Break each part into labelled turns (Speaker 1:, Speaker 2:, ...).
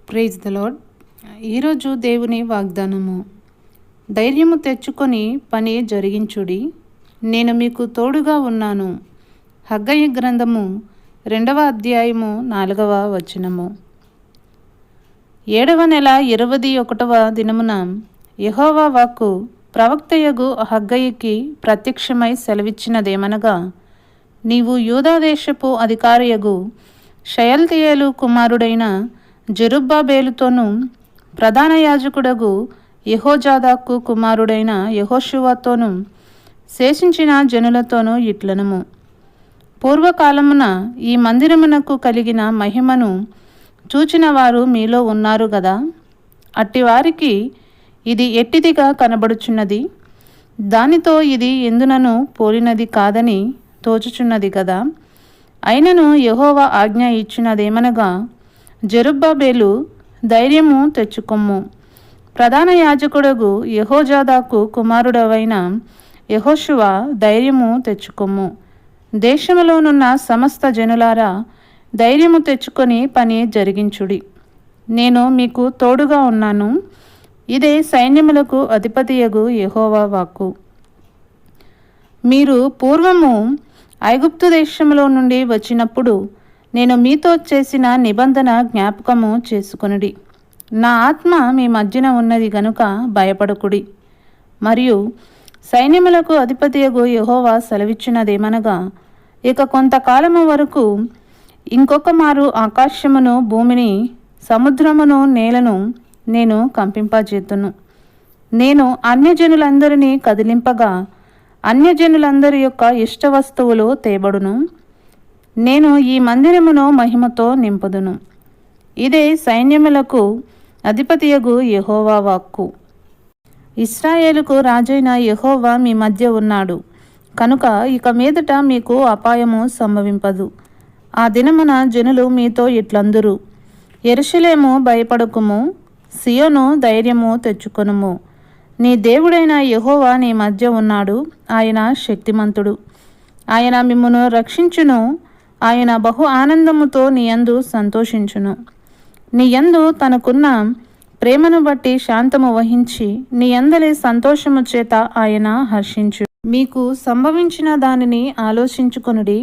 Speaker 1: Praise the lord. ఈరోజు దేవుని వాగ్దానము. ధైర్యము తెచ్చుకొని పని జరిగించుడి, నేను మీకు తోడుగా ఉన్నాను. హగ్గయి గ్రంథము 2వ అధ్యాయము 4వ వచనము. 7వ నెల 21వ దినమున యెహోవా వాక్కు ప్రవక్తయగు హగ్గయికి ప్రత్యక్షమై సెలవిచ్చినదేమనగా, నీవు యూదాదేశపు అధికారియగు షయల్తీయేలు కుమారుడైన జెరుబ్బాబేలుతోనూ ప్రధాన యాజకుడగు యెహోజాదాకు కుమారుడైన యెహోషువతోనూ శేషించిన జనులతోనూ ఇట్లనుము. పూర్వకాలమున ఈ మందిరమునకు కలిగిన మహిమను చూచిన వారు మీలో ఉన్నారు గదా. అట్టివారికి ఇది ఎట్టిదిగా కనబడుచున్నది, దానితో ఇది ఎందునను పోలినది కాదని తోచుచున్నది గదా. అయినను యెహోవా ఆజ్ఞ ఇచ్చినదేమనగా, జెరుబ్బాబేలు ధైర్యము తెచ్చుకొమ్ము, ప్రధాన యాజకుడగు యెహోజాదాకు కుమారుడవైన యెహోషువ ధైర్యము తెచ్చుకొమ్ము. దేశములోనున్న సమస్త జనులారా ధైర్యము తెచ్చుకొని పని జరిగించుడి, నేను మీకు తోడుగా ఉన్నాను. ఇదే సైన్యములకు అధిపతియగు యెహోవా వాక్కు. మీరు పూర్వము ఐగుప్తు దేశంలో నుండి వచ్చినప్పుడు నేను మీతో చేసిన నిబంధన జ్ఞాపకము చేసుకొనుడి. నా ఆత్మ మీ మధ్యన ఉన్నది గనుక భయపడకుడి. మరియు సైన్యములకు అధిపతియగు యెహోవా సెలవిచ్చినదేమనగా, ఇక కొంతకాలము వరకు ఇంకొక మారు ఆకాశమును భూమిని సముద్రమును నేలను నేను కంపింపజేతును. నేను అన్యజనులందరినీ కదిలింపగా అన్యజనులందరి యొక్క ఇష్ట వస్తువులు తేబడును. నేను ఈ మందిరమును మహిమతో నింపుదును. ఇదే సైన్యములకు అధిపతియగు యెహోవా వాక్కు. ఇశ్రాయేలుకు రాజైన యెహోవా మీ మధ్య ఉన్నాడు కనుక ఇక మీదట మీకు అపాయము సంభవింపదు. ఆ దినమున జనులు మీతో ఇట్లందురు, యెరూషలేము భయపడకుము, సియోను ధైర్యము తెచ్చుకొనుము. నీ దేవుడైన యెహోవా నీ మధ్య ఉన్నాడు. ఆయన శక్తిమంతుడు, ఆయన మిమ్మును రక్షించును. ఆయన బహు ఆనందముతో నీ యందు సంతోషించును. నీ యందు తనకున్న ప్రేమను బట్టి శాంతము వహించి నీ యందలి సంతోషము చేత ఆయన హర్షించు. మీకు సంభవించిన దానిని ఆలోచించుకొనుడి.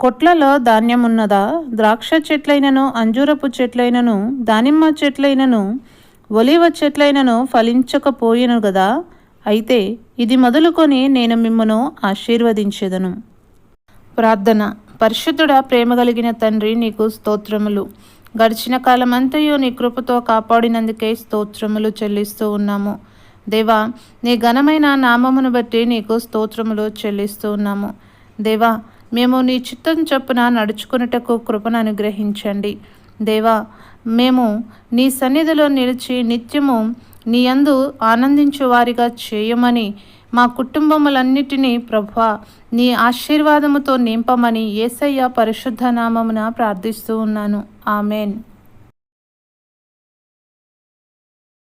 Speaker 1: కొట్లలో ధాన్యమున్నదా? ద్రాక్ష చెట్లైనను అంజూరపు చెట్లైనను దానిమ్మ చెట్లైనను ఒలీవ చెట్లైనను ఫలించకపోయెను గదా. అయితే ఇది మొదలుకొని నేను మిమ్మును ఆశీర్వదించెదను. ప్రార్థన. పరిశుద్ధుడా, ప్రేమ కలిగిన తండ్రి, నీకు స్తోత్రములు. గడిచిన కాలమంతయు నీ కృపతో కాపాడినందుకే స్తోత్రములు చెల్లిస్తూ ఉన్నాము. దేవా, నీ ఘనమైన నామమును బట్టి నీకు స్తోత్రములు చెల్లిస్తూ ఉన్నాము. దేవా, మేము నీ చిత్తం చొప్పున నడుచుకున్నటకు కృపను అనుగ్రహించండి. దేవా, మేము నీ సన్నిధిలో నిలిచి నిత్యము నీ యందు ఆనందించు వారిగా చేయమని, మా కుటుంబములన్నిటినీ ప్రభువా నీ ఆశీర్వాదముతో నింపమని యేసయ్య పరిశుద్ధ నామమున ప్రార్థిస్తూ ఉన్నాను. ఆమెన్.